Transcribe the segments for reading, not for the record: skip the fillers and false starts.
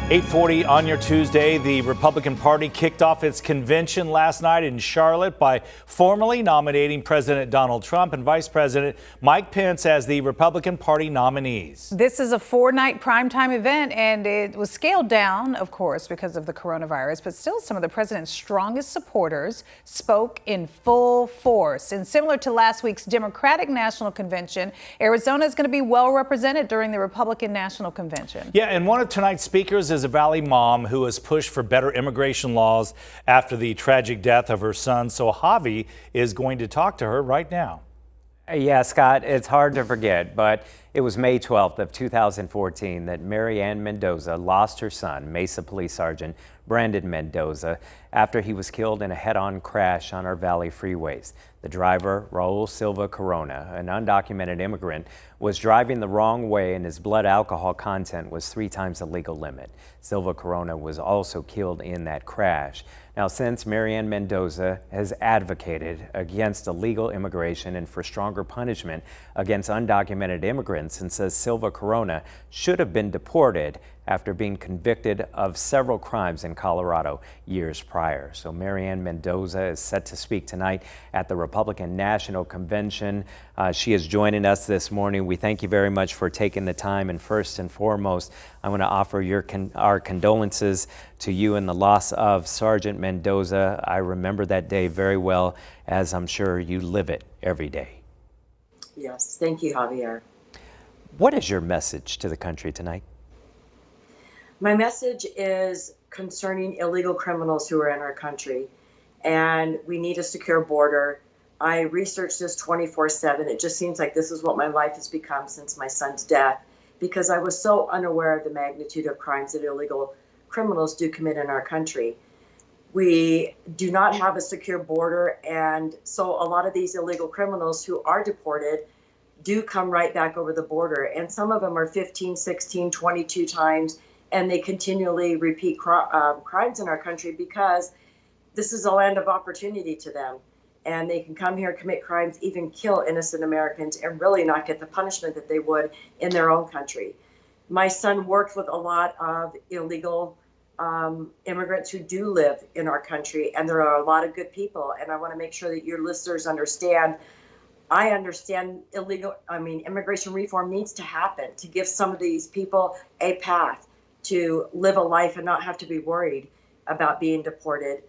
8:40 on your Tuesday. The Republican Party kicked off its convention last night in Charlotte by formally nominating President Donald Trump and Vice President Mike Pence as the Republican Party nominees. This is a 4-night primetime event, and it was scaled down, of course, because of the coronavirus. But still, some of the president's strongest supporters spoke in full force. And similar to last week's Democratic National Convention, Arizona is going to be well represented during the Republican National Convention. Yeah, and one of tonight's speakers is a Valley mom who has pushed for better immigration laws after the tragic death of her son. So Javi is going to talk to her right now. Yeah, Scott, it's hard to forget, but it was May 12th of 2014 that Ann Mendoza lost her son, Mesa Police Sergeant Brandon Mendoza, after he was killed in a head-on crash on our Valley freeways. The driver, Raul Silva Corona, an undocumented immigrant, was driving the wrong way and his blood alcohol content was 3 times the legal limit. Silva Corona was also killed in that crash. Now, since Ann Mendoza has advocated against illegal immigration and for stronger punishment against undocumented immigrants and says Silva Corona should have been deported after being convicted of several crimes in Colorado years prior. So Ann Mendoza is set to speak tonight at the Republican National Convention. She is joining us this morning. We thank you very much for taking the time. And first and foremost, I want to offer our condolences to you in the loss of Sergeant Mendoza. I remember that day very well, as I'm sure you live it every day. Yes, thank you, Javier. What is your message to the country tonight? My message is concerning illegal criminals who are in our country, and we need a secure border. I research this 24/7. It just seems like this is what my life has become since my son's death, because I was so unaware of the magnitude of crimes that illegal criminals do commit in our country. We do not have a secure border, and so a lot of these illegal criminals who are deported do come right back over the border, and some of them are 15, 16, 22 times, and they continually repeat crimes in our country because this is a land of opportunity to them. And they can come here, commit crimes, even kill innocent Americans, and really not get the punishment that they would in their own country. My son worked with a lot of illegal immigrants who do live in our country, and there are a lot of good people. And I want to make sure that your listeners understand. I understand immigration reform needs to happen to give some of these people a path to live a life and not have to be worried about being deported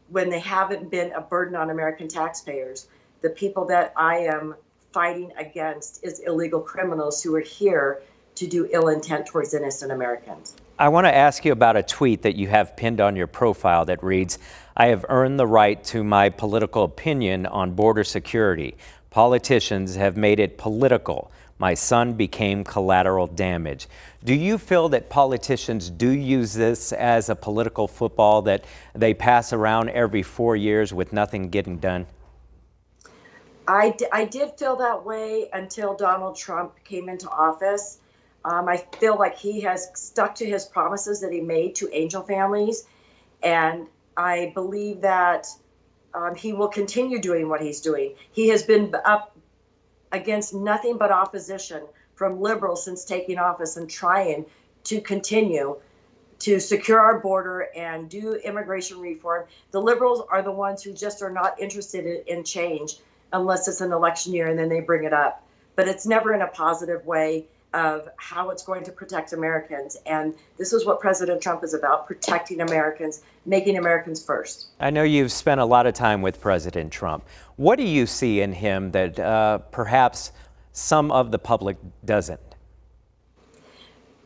when they haven't been a burden on American taxpayers. The people that I am fighting against is illegal criminals who are here to do ill intent towards innocent Americans. I want to ask you about a tweet that you have pinned on your profile that reads, "I have earned the right to my political opinion on border security. Politicians have made it political. My son became collateral damage." Do you feel that politicians do use this as a political football that they pass around every 4 years with nothing getting done? I did feel that way until Donald Trump came into office. I feel like he has stuck to his promises that he made to angel families, and I believe that he will continue doing what he's doing. He has been up against nothing but opposition from liberals since taking office and trying to continue to secure our border and do immigration reform. The liberals are the ones who just are not interested in change unless it's an election year, and then they bring it up. But it's never in a positive way of how it's going to protect Americans. And this is what President Trump is about, protecting Americans, making Americans first. I know you've spent a lot of time with President Trump. What do you see in him that perhaps some of the public doesn't?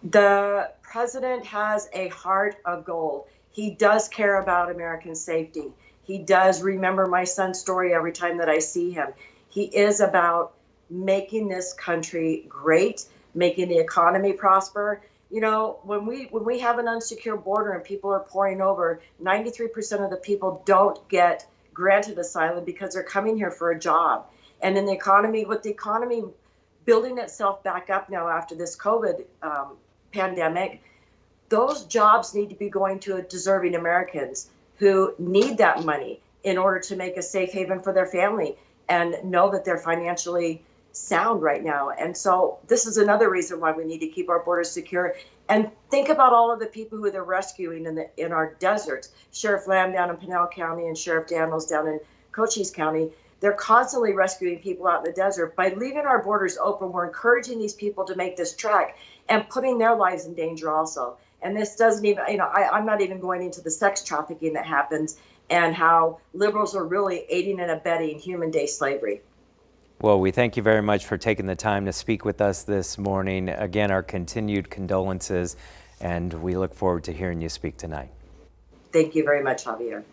The president has a heart of gold. He does care about American safety. He does remember my son's story every time that I see him. He is about making this country great, making the economy prosper. You know, when we have an unsecure border and people are pouring over, 93% of the people don't get granted asylum because they're coming here for a job. And in the economy, with the economy building itself back up now after this COVID pandemic, those jobs need to be going to deserving Americans who need that money in order to make a safe haven for their family and know that they're financially sound right now. And so this is another reason why we need to keep our borders secure. And think about all of the people who they're rescuing in our deserts. Sheriff Lamb down in Pinal County and Sheriff Daniels down in Cochise County. They're constantly rescuing people out in the desert. By leaving our borders open, we're encouraging these people to make this trek and putting their lives in danger also. And this doesn't even, I'm not even going into the sex trafficking that happens and how liberals are really aiding and abetting human day slavery. Well, we thank you very much for taking the time to speak with us this morning. Again, our continued condolences, and we look forward to hearing you speak tonight. Thank you very much, Javier.